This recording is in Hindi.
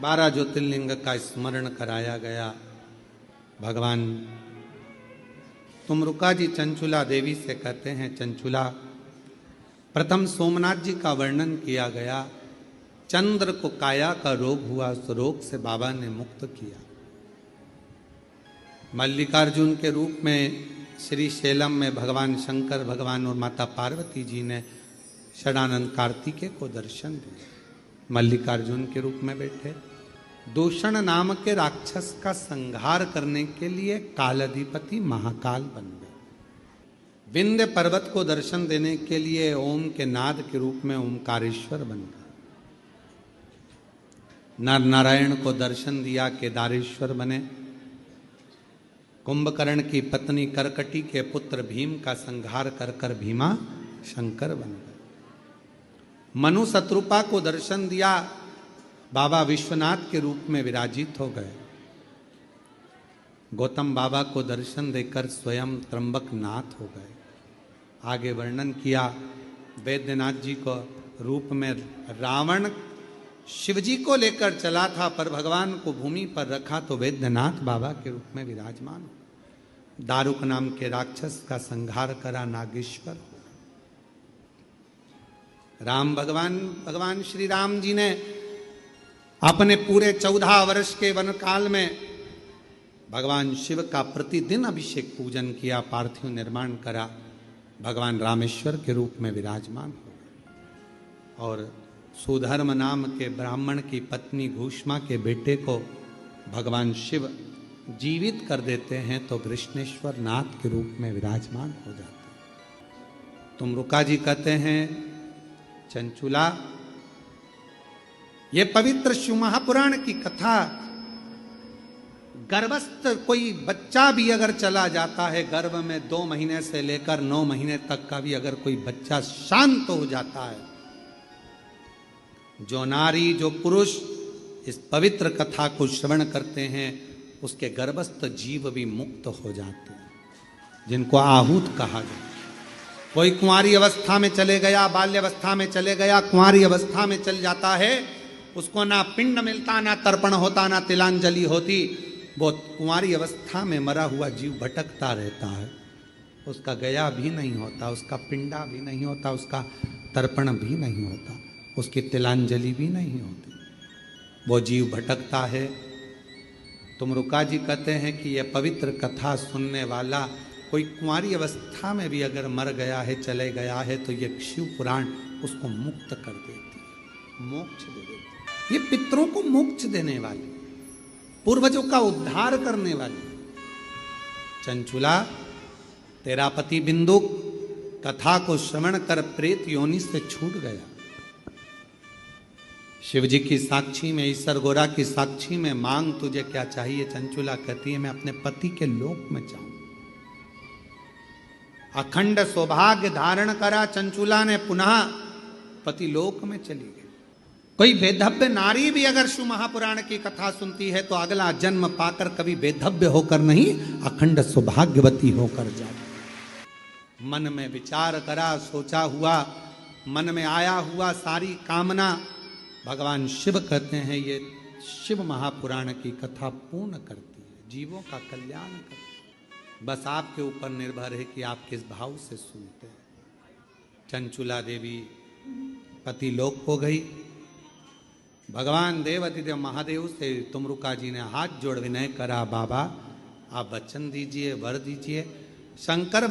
12 ज्योतिर्लिंग का स्मरण कराया गया। भगवान तुमरुका जी चंचुला देवी से कहते हैं, चंचुला, प्रथम सोमनाथ जी का वर्णन किया गया। चंद्र को काया का रोग हुआ, उस रोग से बाबा ने मुक्त किया। मल्लिकार्जुन के रूप में श्री शैलम में भगवान शंकर भगवान और माता पार्वती जी ने षडानंद कार्तिकेय को दर्शन दिया। मल्लिकार्जुन के रूप में बैठे दूषण नाम के राक्षस का संहार करने के लिए कालाधिपति महाकाल बन गए। विंध्य पर्वत को दर्शन देने के लिए ओम के नाद के रूप में ओमकारेश्वर बन गए। नर नारायण को दर्शन दिया, केदारेश्वर बने। कुंभकर्ण की पत्नी करकटी के पुत्र भीम का संहार कर कर भीमा शंकर बन गए। मनु शत्रुपा को दर्शन दिया, बाबा विश्वनाथ के रूप में विराजित हो गए। गौतम बाबा को दर्शन देकर स्वयं त्र्यंबक नाथ हो गए। आगे वर्णन किया, वैद्यनाथ जी को रूप में रावण शिवजी को लेकर चला था, पर भगवान को भूमि पर रखा तो वैद्यनाथ बाबा के रूप में विराजमान हो। दारुक नाम के राक्षस का संहार करा, नागेश्वर। राम भगवान श्री राम जी ने अपने पूरे 14 वर्ष के वन काल में भगवान शिव का प्रतिदिन अभिषेक पूजन किया, पार्थिव निर्माण करा। भगवान रामेश्वर के रूप में विराजमान हो। और सुधर्म नाम के ब्राह्मण की पत्नी घूष्मा के बेटे को भगवान शिव जीवित कर देते हैं तो कृष्णेश्वर नाथ के रूप में विराजमान हो जाते हैं। तुमरुका जी कहते हैं, चंचुला, ये पवित्र शिव महापुराण की कथा, गर्भस्थ कोई बच्चा भी अगर चला जाता है, गर्भ में 2 महीने से लेकर 9 महीने तक का भी अगर कोई बच्चा शांत हो जाता है, जो नारी जो पुरुष इस पवित्र कथा को श्रवण करते हैं, उसके गर्भस्थ जीव भी मुक्त हो जाते हैं, जिनको आहूत कहा जाता है। कोई कुंवारी अवस्था में चले गया, बाल्य अवस्था में चले गया, कुंवारी अवस्था में चल जाता है, उसको ना पिंड मिलता, ना तर्पण होता, ना तिलांजलि होती। वो कुंवारी अवस्था में मरा हुआ जीव भटकता रहता है, उसका गया भी नहीं होता, उसका पिंडा भी नहीं होता, उसका तर्पण भी नहीं होता, उसकी तिलांजलि भी नहीं होती, वो जीव भटकता है। तुमरुका जी कहते हैं कि यह पवित्र कथा सुनने वाला कोई कुंवारी अवस्था में भी अगर मर गया है, चले गया है, तो ये शिव पुराण उसको मुक्त कर देती है, मोक्ष दे देती है। ये पितरों को मोक्ष देने वाली, पूर्वजों का उद्धार करने वाली। चंचुला, तेरा पति बिंदु कथा को श्रवण कर प्रेत योनि से छूट गया। शिव जी की साक्षी में, ईश्वर गोरा की साक्षी में मांग तुझे क्या चाहिए। चंचुला कहती है, मैं अपने पति के लोक में जाऊं। अखंड सौभाग्य धारण करा चंचुला ने, पुनः पति लोक में चली गई। कोई वेधव्य नारी भी अगर शिव महापुराण की कथा सुनती है तो अगला जन्म पाकर कभी वेधव्य होकर नहीं, अखंड सौभाग्यवती होकर जाए। मन में विचार करा, सोचा हुआ, मन में आया हुआ सारी कामना भगवान शिव कहते हैं, ये शिव महापुराण की कथा पूर्ण करती है, जीवों का कल्याण करती है। बस आपके ऊपर निर्भर है कि आप किस भाव से सुनते हैं। चंचुला देवी पति लोक हो गई। भगवान देवाधिदेव महादेव से तुमरुका जी ने हाथ जोड़ विनय करा, बाबा आप वचन दीजिए, वर दीजिए। शंकर